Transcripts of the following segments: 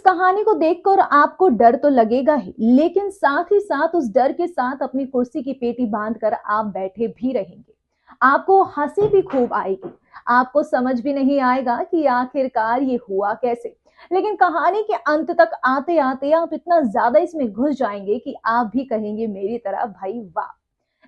कहानी को देखकर आपको डर तो लगेगा ही, लेकिन साथ ही साथ उस डर के साथ अपनी कुर्सी की पेटी बांधकर आप बैठे भी रहेंगे। आपको हंसी भी खूब आएगी। आपको समझ भी नहीं आएगा कि आखिरकार ये हुआ कैसे। लेकिन कहानी के अंत तक आते आते आप इतना ज्यादा इसमें घुस जाएंगे कि आप भी कहेंगे मेरी तरह भाई वाह।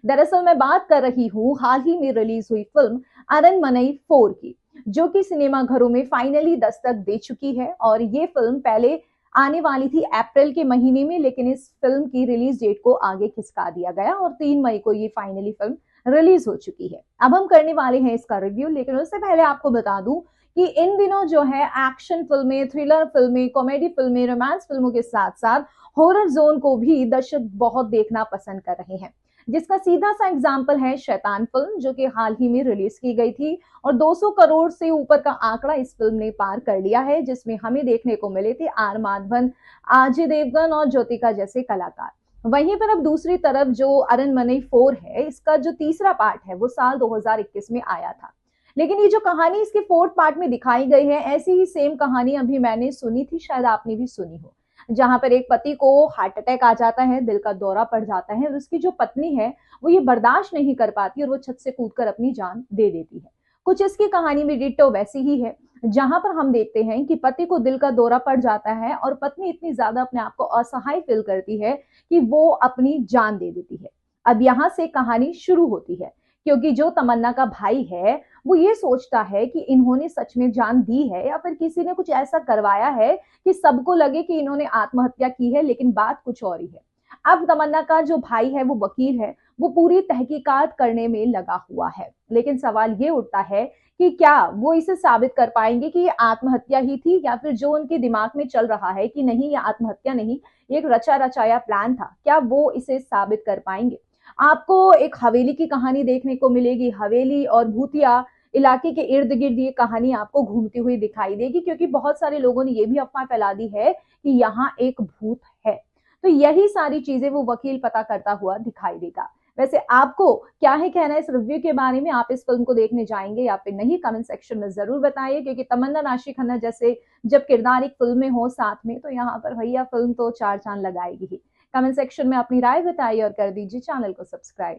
दरअसल मैं बात कर रही हूँ हाल ही में रिलीज हुई फिल्म अरनमनई 4 की, जो कि सिनेमा घरों में फाइनली दस्तक दे चुकी है। और ये फिल्म पहले आने वाली थी अप्रैल के महीने में, लेकिन इस फिल्म की रिलीज डेट को आगे खिसका दिया गया और 3 मई को ये फाइनली फिल्म रिलीज हो चुकी है। अब हम करने वाले हैं इसका रिव्यू, लेकिन उससे पहले आपको बता दूं कि इन दिनों जो है एक्शन फिल्में, थ्रिलर फिल्में, कॉमेडी फिल्में, रोमांस फिल्मों के साथ साथ हॉरर जोन को भी दर्शक बहुत देखना पसंद कर रहे हैं, जिसका सीधा सा एग्जाम्पल है शैतान फिल्म, जो कि हाल ही में रिलीज की गई थी और 200 करोड़ से ऊपर का आंकड़ा इस फिल्म ने पार कर लिया है, जिसमें हमें देखने को मिले थे आर माधवन, अजय देवगन और ज्योतिका जैसे कलाकार। वहीं पर अब दूसरी तरफ जो अरनमनई 4 है, इसका जो तीसरा पार्ट है वो साल 2021 में आया था। लेकिन ये जो कहानी इसके 4th पार्ट में दिखाई गई है, ऐसी ही सेम कहानी अभी मैंने सुनी थी, शायद आपने भी सुनी हो, जहां पर एक पति को हार्ट अटैक आ जाता है, दिल का दौरा पड़ जाता है और उसकी जो पत्नी है वो ये बर्दाश्त नहीं कर पाती और वो छत से कूदकर अपनी जान दे देती है। कुछ इसकी कहानी में डिट्टो वैसी ही है, जहां पर हम देखते हैं कि पति को दिल का दौरा पड़ जाता है और पत्नी इतनी ज्यादा अपने आप को असहाय फील करती है कि वो अपनी जान दे देती है। अब यहाँ से कहानी शुरू होती है, क्योंकि जो तमन्ना का भाई है वो ये सोचता है कि इन्होंने सच में जान दी है या फिर किसी ने कुछ ऐसा करवाया है कि सबको लगे कि इन्होंने आत्महत्या की है, लेकिन बात कुछ और ही है। अब तमन्ना का जो भाई है वो वकील है, वो पूरी तहकीकात करने में लगा हुआ है, लेकिन सवाल ये उठता है कि क्या वो इसे साबित कर पाएंगे कि ये आत्महत्या ही थी या फिर जो उनके दिमाग में चल रहा है कि नहीं ये आत्महत्या नहीं, एक रचा रचाया प्लान था, क्या वो इसे साबित कर पाएंगे। आपको एक हवेली की कहानी देखने को मिलेगी। हवेली और भूतिया इलाके के इर्द गिर्द ये कहानी आपको घूमती हुई दिखाई देगी, क्योंकि बहुत सारे लोगों ने ये भी अफवाह फैला दी है कि यहाँ एक भूत है। तो यही सारी चीजें वो वकील पता करता हुआ दिखाई देगा। वैसे आपको क्या है कहना इस रिव्यू के बारे में? आप इस फिल्म को देखने जाएंगे या फिर नहीं? कमेंट सेक्शन में जरूर बताइए, क्योंकि तमन्ना नाशी खन्ना जैसे जब किरदार एक फिल्म में हो साथ में, तो यहाँ पर भैया फिल्म तो चार चांद लगाएगी ही। कमेंट सेक्शन में अपनी राय बताइए और कर दीजिए चैनल को सब्सक्राइब।